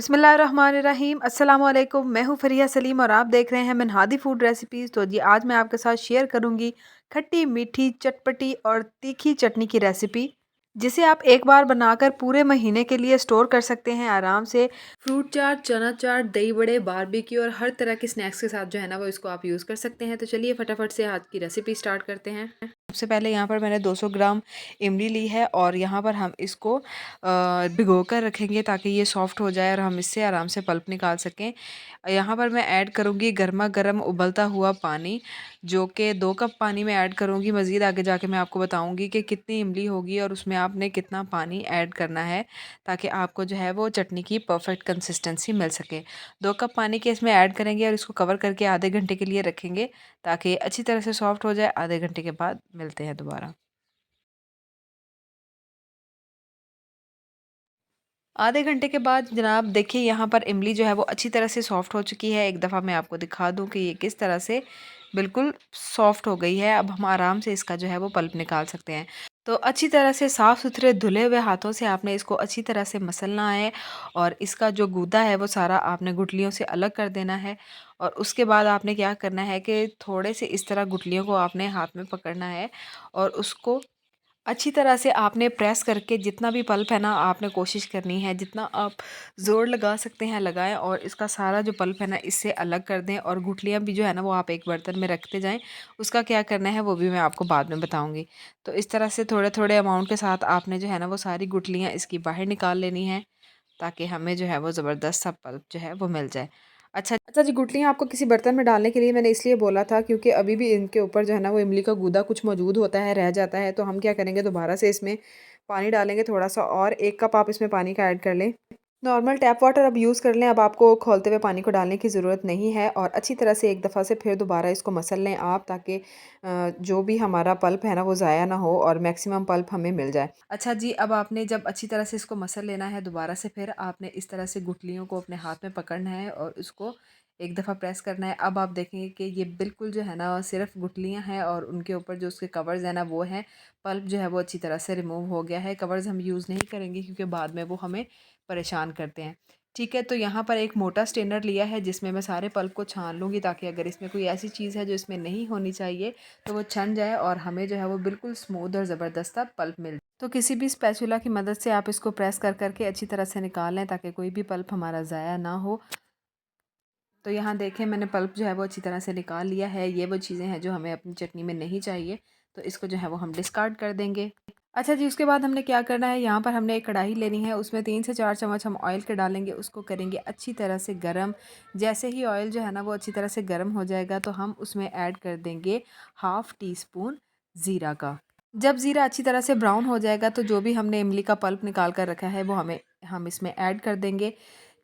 बिस्मिल्लाहिर्रहमानिर्रहीम अस्सलाम वालेकुम। मैं हूँ फ़रिया सलीम और आप देख रहे हैं मिनहादी फूड रेसिपीज़। तो जी आज मैं आपके साथ शेयर करूँगी खट्टी मीठी चटपटी और तीखी चटनी की रेसिपी, जिसे आप एक बार बनाकर पूरे महीने के लिए स्टोर कर सकते हैं आराम से। फ्रूट चाट, चना चाट, दही बड़े, बारबेक्यू और हर तरह के स्नैक्स के साथ जो है ना वो इसको आप यूज़ कर सकते हैं। तो चलिए फटाफट से आज की रेसिपी स्टार्ट करते हैं। सबसे पहले यहाँ पर मैंने 200 ग्राम इमली ली है और यहाँ पर हम इसको भिगो कर रखेंगे ताकि ये सॉफ्ट हो जाए और हम इससे आराम से पल्प निकाल सकें। यहाँ पर मैं ऐड करूँगी गर्मा गर्म उबलता हुआ पानी, जो कि 2 कप पानी में ऐड करूँगी। मज़ीद आगे जाके मैं आपको बताऊँगी कि कितनी इमली होगी और उसमें आपने कितना पानी ऐड करना है, ताकि आपको जो है वो चटनी की परफेक्ट कंसिस्टेंसी मिल सके। 2 कप पानी के इसमें ऐड करेंगे और इसको कवर करके आधे घंटे के लिए रखेंगे ताकि अच्छी तरह से सॉफ्ट हो जाए। आधे घंटे के बाद मिलते हैं दोबारा। आधे घंटे के बाद जनाब देखिए यहाँ पर इमली जो है वो अच्छी तरह से सॉफ़्ट हो चुकी है। एक दफ़ा मैं आपको दिखा दूँ कि ये किस तरह से बिल्कुल सॉफ़्ट हो गई है। अब हम आराम से इसका जो है वो पल्प निकाल सकते हैं। तो अच्छी तरह से साफ़-सुथरे धुले हुए हाथों से आपने इसको अच्छी तरह से मसलना है और इसका जो गूदा है वो सारा आपने गुठलियों से अलग कर देना है। और उसके बाद आपने क्या करना है कि थोड़े से इस तरह गुठलियों को आपने हाथ में पकड़ना है और उसको अच्छी तरह से आपने प्रेस करके जितना भी पल्प है ना आपने कोशिश करनी है जितना आप ज़ोर लगा सकते हैं लगाएं और इसका सारा जो पल्प है ना इससे अलग कर दें। और गुठलियाँ भी जो है ना वो आप एक बर्तन में रखते जाएं। उसका क्या करना है वो भी मैं आपको बाद में बताऊंगी। तो इस तरह से थोड़े थोड़े अमाउंट के साथ आपने जो है ना वो सारी गुठलियाँ इसकी बाहर निकाल लेनी है, ताकि हमें जो है वो ज़बरदस्त सा पल्प जो है वो मिल जाए। अच्छा जी, गुठलियाँ आपको किसी बर्तन में डालने के लिए मैंने इसलिए बोला था क्योंकि अभी भी इनके ऊपर जो है ना वो इमली का गूदा कुछ मौजूद होता है, रह जाता है। तो हम क्या करेंगे, दोबारा से इसमें पानी डालेंगे थोड़ा सा और 1 कप आप इसमें पानी का ऐड कर लें। नॉर्मल टैप वाटर अब यूज़ कर लें। अब आपको खौलते हुए पानी को डालने की ज़रूरत नहीं है और अच्छी तरह से एक दफ़ा से फिर दोबारा इसको मसल लें आप, ताकि जो भी हमारा पल्प है ना वो ज़ाया ना हो और मैक्सिमम पल्प हमें मिल जाए। अच्छा जी, अब आपने जब अच्छी तरह से इसको मसल लेना है दोबारा से, फिर आपने इस तरह से गुठलियों को अपने हाथ में पकड़ना है और उसको एक दफ़ा प्रेस करना है। अब आप देखेंगे कि ये बिल्कुल जो है ना सिर्फ गुठलियाँ हैं और उनके ऊपर जो उसके कवर्स हैं ना वो हैं। पल्प जो है वो अच्छी तरह से रिमूव हो गया है। कवर्स हम यूज़ नहीं करेंगे क्योंकि बाद में वो हमें परेशान करते हैं। ठीक है, तो यहाँ पर एक मोटा स्ट्रेनर लिया है जिसमें मैं सारे पल्प को छान लूँगी, ताकि अगर इसमें कोई ऐसी चीज़ है जो इसमें नहीं होनी चाहिए तो वो छन जाए और हमें जो है वो बिल्कुल स्मूथ और ज़बरदस्त सा पल्प मिल जाए। तो किसी भी स्पैचुला की मदद से आप इसको प्रेस कर करके अच्छी तरह से निकाल लें, ताकि कोई भी पल्प हमारा ज़ाया ना हो। तो यहाँ देखें मैंने पल्प जो है वो अच्छी तरह से निकाल लिया है। ये वो चीज़ें हैं जो हमें अपनी चटनी में नहीं चाहिए, तो इसको जो है वो हम डिस्कार्ड कर देंगे। अच्छा जी, उसके बाद हमने क्या करना है, यहाँ पर हमने एक कढ़ाई लेनी है, उसमें 3 से 4 चम्मच हम ऑयल के डालेंगे, उसको करेंगे अच्छी तरह से गरम। जैसे ही ऑयल जो है ना वो अच्छी तरह से गरम हो जाएगा तो हम उसमें ऐड कर देंगे हाफ़ टी स्पून ज़ीरा का। जब ज़ीरा अच्छी तरह से ब्राउन हो जाएगा तो जो भी हमने इमली का पल्प निकाल कर रखा है वो हम इसमें ऐड कर देंगे।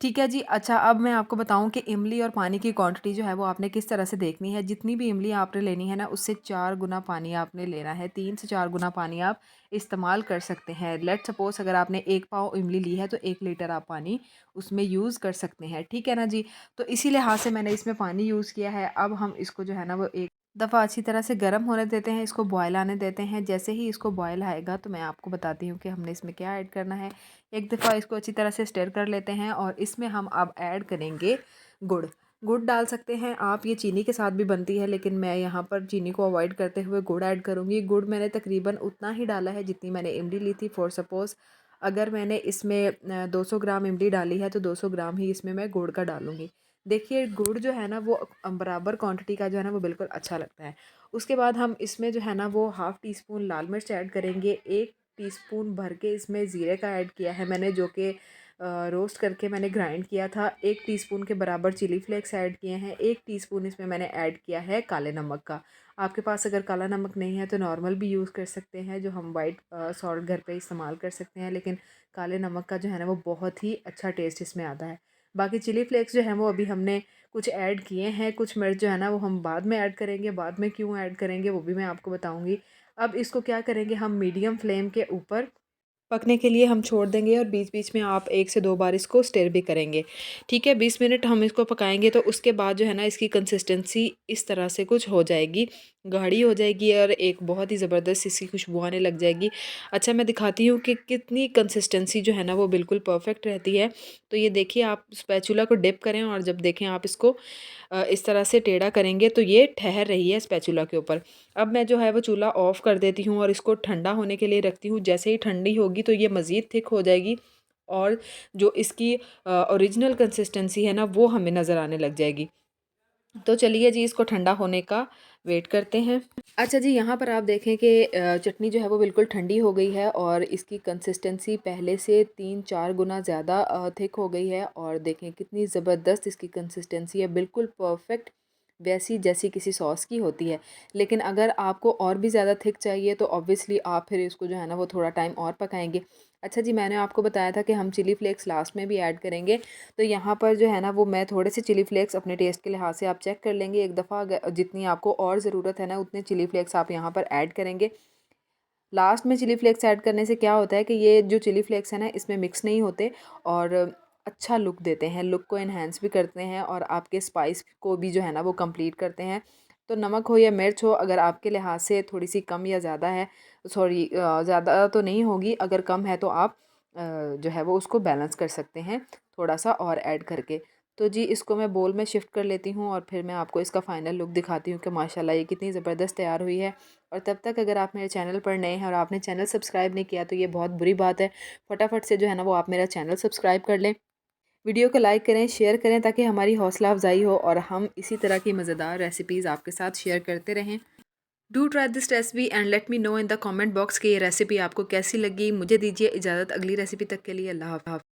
ठीक है जी। अच्छा, अब मैं आपको बताऊं कि इमली और पानी की क्वांटिटी जो है वो आपने किस तरह से देखनी है। जितनी भी इमली आपने लेनी है ना उससे 4 गुना पानी आपने लेना है। 3 से 4 गुना पानी आप इस्तेमाल कर सकते हैं। लेट सपोज़ अगर आपने 1 पाव इमली ली है तो 1 लीटर आप पानी उसमें यूज़ कर सकते हैं। ठीक है ना जी? तो इसी लिहाज से मैंने इसमें पानी यूज़ किया है। अब हम इसको जो है ना वो एक दफ़ा अच्छी तरह से गर्म होने देते हैं, इसको बॉयल आने देते हैं। जैसे ही इसको बॉयल आएगा तो मैं आपको बताती हूँ कि हमने इसमें क्या ऐड करना है। एक दफ़ा इसको अच्छी तरह से स्टर कर लेते हैं और इसमें हम अब ऐड करेंगे गुड़। गुड़ डाल सकते हैं आप, ये चीनी के साथ भी बनती है लेकिन मैं यहाँ पर चीनी को अवॉइड करते हुए गुड़ ऐड करूँगी। गुड़ मैंने तकरीबन उतना ही डाला है जितनी मैंने इमली ली थी। फॉर सपोज़ अगर मैंने इसमें 200 ग्राम इमली डाली है तो 200 ग्राम ही इसमें मैं गुड़ का डालूँगी। देखिए गुड़ जो है ना वो बराबर क्वांटिटी का जो है ना वो बिल्कुल अच्छा लगता है। उसके बाद हम इसमें जो है ना वो हाफ़ टी स्पून लाल मिर्च ऐड करेंगे। 1 टीस्पून भर के इसमें ज़ीरे का ऐड किया है मैंने, जो कि रोस्ट करके मैंने ग्राइंड किया था। 1 टीस्पून के बराबर चिली फ्लेक्स ऐड किए हैं। 1 टीस्पून इसमें मैंने ऐड किया है काले नमक का। आपके पास अगर काला नमक नहीं है तो नॉर्मल भी यूज़ कर सकते हैं, जो हम वाइट सॉल्ट घर पे इस्तेमाल कर सकते हैं, लेकिन काले नमक का जो है ना वो बहुत ही अच्छा टेस्ट इसमें आता है। बाकी चिली फ्लेक्स जो है वो अभी हमने कुछ ऐड किए हैं, कुछ मिर्च जो है ना वो हम बाद में ऐड करेंगे। बाद में क्यों ऐड करेंगे वो भी मैं आपको बताऊँगी। अब इसको क्या करेंगे, हम मीडियम फ्लेम के ऊपर पकने के लिए हम छोड़ देंगे और बीच-बीच में आप 1 से 2 बार इसको स्टिर भी करेंगे। ठीक है, 20 मिनट हम इसको पकाएँगे तो उसके बाद जो है ना इसकी कंसिस्टेंसी इस तरह से कुछ हो जाएगी। गाढ़ी हो जाएगी और एक बहुत ही ज़बरदस्त इसकी खुशबू आने लग जाएगी। अच्छा, मैं दिखाती हूँ कि कितनी कंसिस्टेंसी जो है ना वो बिल्कुल परफेक्ट रहती है। तो ये देखिए, आप स्पैचुला को डिप करें और जब देखें आप इसको इस तरह से टेढ़ा करेंगे तो ये ठहर रही है स्पैचुला के ऊपर। अब मैं जो है वो चूल्हा ऑफ़ कर देती हूँ और इसको ठंडा होने के लिए रखती हूँ। जैसे ही ठंडी होगी तो ये मज़ीद थिक हो जाएगी और जो इसकी ओरिजिनल कंसिस्टेंसी है ना वो हमें नज़र आने लग जाएगी। तो चलिए जी, इसको ठंडा होने का वेट करते हैं। अच्छा जी, यहाँ पर आप देखें कि चटनी जो है वो बिल्कुल ठंडी हो गई है और इसकी कंसिस्टेंसी पहले से 3-4 गुना ज़्यादा थिक हो गई है और देखें कितनी ज़बरदस्त इसकी कंसिस्टेंसी है, बिल्कुल परफेक्ट वैसी जैसी किसी सॉस की होती है। लेकिन अगर आपको और भी ज़्यादा थिक चाहिए तो ऑब्वियसली आप फिर इसको जो है ना वो थोड़ा टाइम और पकाएंगे। अच्छा जी, मैंने आपको बताया था कि हम चिली फ्लेक्स लास्ट में भी ऐड करेंगे। तो यहाँ पर जो है ना वो मैं थोड़े से चिली फ्लेक्स अपने टेस्ट के लिहाज से आप चेक कर लेंगे एक दफ़ा, जितनी आपको और ज़रूरत है ना उतने चिली फ्लेक्स आप यहाँ पर ऐड करेंगे। लास्ट में चिली फ्लेक्स ऐड करने से क्या होता है कि ये जो चिली फ्लेक्स है ना इसमें मिक्स नहीं होते और अच्छा लुक देते हैं, लुक को इन्हेंस भी करते हैं और आपके स्पाइस को भी जो है ना वो कंप्लीट करते हैं। तो नमक हो या मिर्च हो, अगर आपके लिहाज से थोड़ी सी कम या ज़्यादा है, सॉरी ज़्यादा तो नहीं होगी, अगर कम है तो आप जो है वो उसको बैलेंस कर सकते हैं थोड़ा सा और ऐड करके। तो जी, इसको मैं बोल में शिफ्ट कर लेती हूँ और फिर मैं आपको इसका फ़ाइनल लुक दिखाती हूँ कि माशाल्लाह ये कितनी ज़बरदस्त तैयार हुई है। और तब तक अगर आप मेरे चैनल पर नए हैं और आपने चैनल सब्सक्राइब नहीं किया तो ये बहुत बुरी बात है। फटाफट से जो है ना वो आप मेरा चैनल सब्सक्राइब कर लें। वीडियो को लाइक करें, शेयर करें ताकि हमारी हौसला अफजाई हो और हम इसी तरह की मज़ेदार रेसिपीज़ आपके साथ शेयर करते रहें। Do try this recipe and let me know in the comment box कि ये रेसिपी आपको कैसी लगी। मुझे दीजिए इजाज़त, अगली रेसिपी तक के लिए अल्लाह हाफ़िज़।